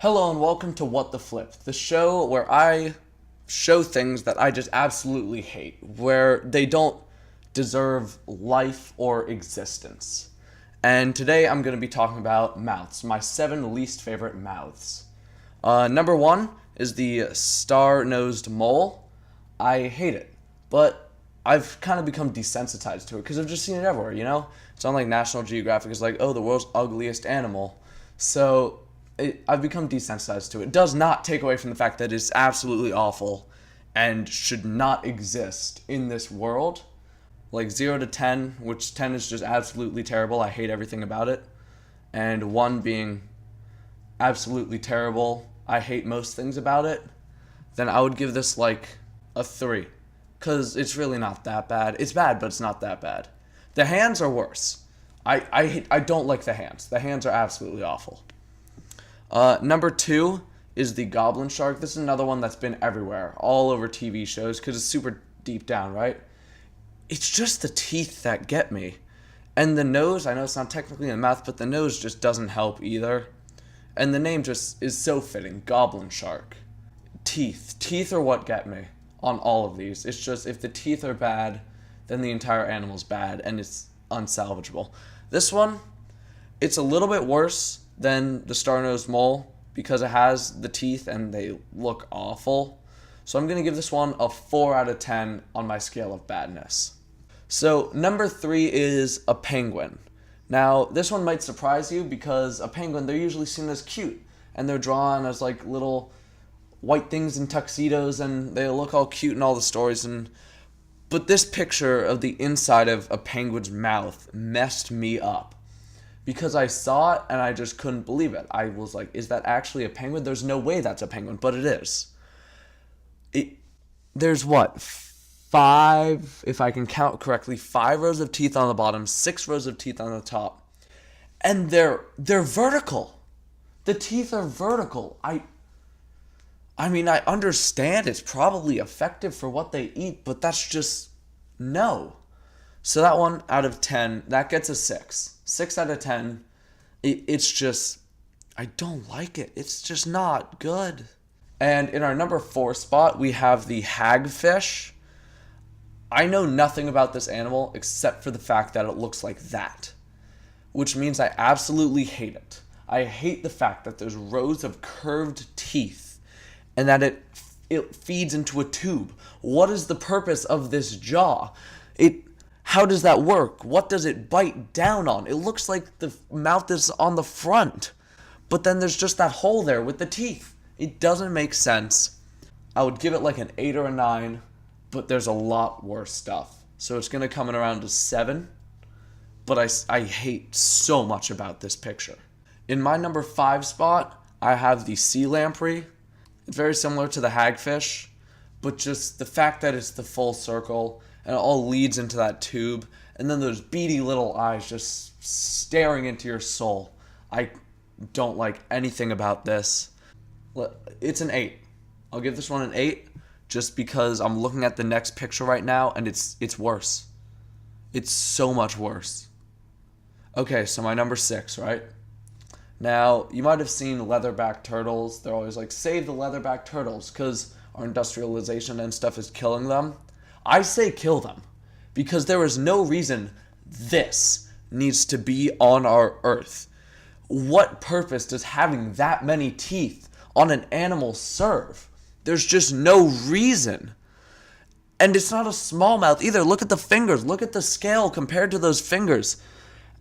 Hello and welcome to What the Flip, the show where I show things that I just absolutely hate, where they don't deserve life or existence. And today I'm going to be talking about mouths, my 7 least favorite mouths. Number 1 is the star-nosed mole. I hate it, but I've kind of become desensitized to it because I've just seen it everywhere, you know? It's on like National Geographic, it's like, oh, the world's ugliest animal. So I've become desensitized to it. It does not take away from the fact that it's absolutely awful and should not exist in this world. Like 0 to 10, which 10 is just absolutely terrible. I hate everything about it. And 1 being absolutely terrible. I hate most things about it. Then I would give this like a 3. Because it's really not that bad. It's bad, but it's not that bad. The hands are worse. I don't like the hands. The hands are absolutely awful. Number 2 is the goblin shark. This is another one that's been everywhere, all over TV shows, because it's super deep down, right? It's just the teeth that get me. And the nose, I know it's not technically in the mouth, but the nose just doesn't help either. And the name just is so fitting, goblin shark. Teeth. Teeth are what get me on all of these. It's just, if the teeth are bad, then the entire animal's bad, and it's unsalvageable. This one, it's a little bit worse than the star-nosed mole because it has the teeth and they look awful. So I'm going to give this one a 4 out of 10 on my scale of badness. So number 3 is a penguin. Now, this one might surprise you because a penguin, they're usually seen as cute and they're drawn as like little white things in tuxedos and they look all cute in all the stories. But this picture of the inside of a penguin's mouth messed me up. Because I saw it and I just couldn't believe it. I was like, is that actually a penguin? There's no way that's a penguin, but it is. There's what? 5, if I can count correctly, 5 rows of teeth on the bottom, 6 rows of teeth on the top. And they're vertical. The teeth are vertical. I mean, I understand it's probably effective for what they eat, but that's just no. So that one out of 10, that gets a 6. 6 out of 10. It's just, I don't like it. It's just not good. And in our number 4 spot, we have the hagfish. I know nothing about this animal except for the fact that it looks like that, which means I absolutely hate it. I hate the fact that there's rows of curved teeth and that it feeds into a tube. What is the purpose of this jaw? How does that work? What does it bite down on? It looks like the mouth is on the front, but then there's just that hole there with the teeth. It doesn't make sense. I would give it like an 8 or a 9, but there's a lot worse stuff. So it's going to come in around a 7, but I hate so much about this picture. In my number 5 spot, I have the sea lamprey. It's very similar to the hagfish, but just the fact that it's the full circle and it all leads into that tube, and then those beady little eyes just staring into your soul. I don't like anything about this. It's an 8. I'll give this one an 8 just because I'm looking at the next picture right now and it's worse. It's so much worse. Okay, so my number 6, right? Now, you might have seen leatherback turtles. They're always like, save the leatherback turtles because our industrialization and stuff is killing them. I say kill them because there is no reason this needs to be on our earth. What purpose does having that many teeth on an animal serve? There's just no reason. And it's not a small mouth either. Look at the fingers. Look at the scale compared to those fingers.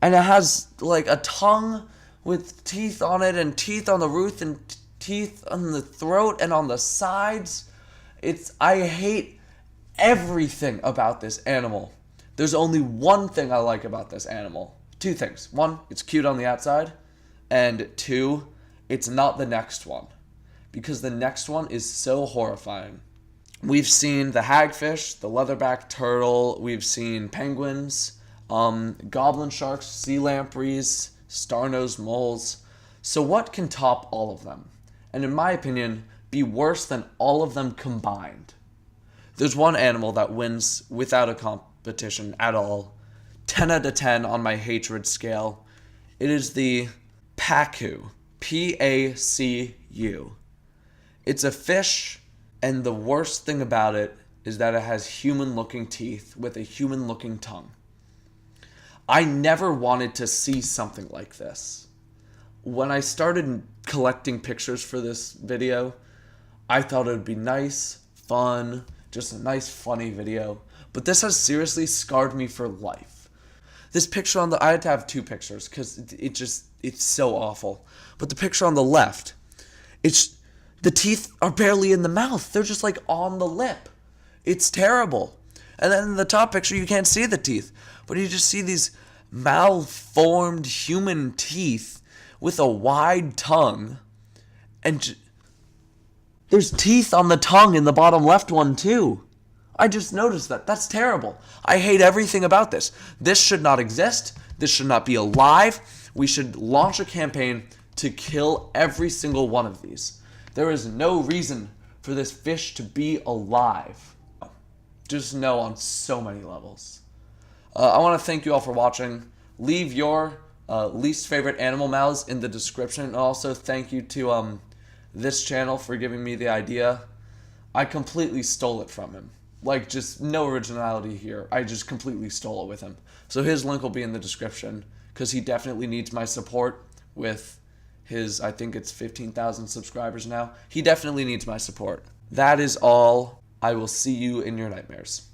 And it has like a tongue with teeth on it and teeth on the roof and teeth on the throat and on the sides. I hate everything about this animal. There's only one thing I like about this animal. 2 things. 1, it's cute on the outside. And 2, it's not the next one. Because the next one is so horrifying. We've seen the hagfish, the leatherback turtle, we've seen penguins, goblin sharks, sea lampreys, star-nosed moles. So what can top all of them? And in my opinion, be worse than all of them combined? There's one animal that wins without a competition at all. 10 out of 10 on my hatred scale. It is the pacu. Pacu. It's a fish, and the worst thing about it is that it has human-looking teeth with a human-looking tongue. I never wanted to see something like this. When I started collecting pictures for this video, I thought it would be nice, fun, just a nice, funny video. But this has seriously scarred me for life. This picture on the... I had to have two pictures because it's so awful. But the picture on the left, the teeth are barely in the mouth. They're just like on the lip. It's terrible. And then in the top picture, you can't see the teeth. But you just see these malformed human teeth with a wide tongue. And there's teeth on the tongue in the bottom left one too. I just noticed that. That's terrible. I hate everything about this. This should not exist. This should not be alive. We should launch a campaign to kill every single one of these. There is no reason for this fish to be alive. Just no on so many levels. I want to thank you all for watching. Leave your least favorite animal mouths in the description. And also thank you to this channel for giving me the idea. I completely stole it from him. Like, just no originality here. I just completely stole it with him. So his link will be in the description because he definitely needs my support with his, I think it's 15,000 subscribers now. He definitely needs my support. That is all. I will see you in your nightmares.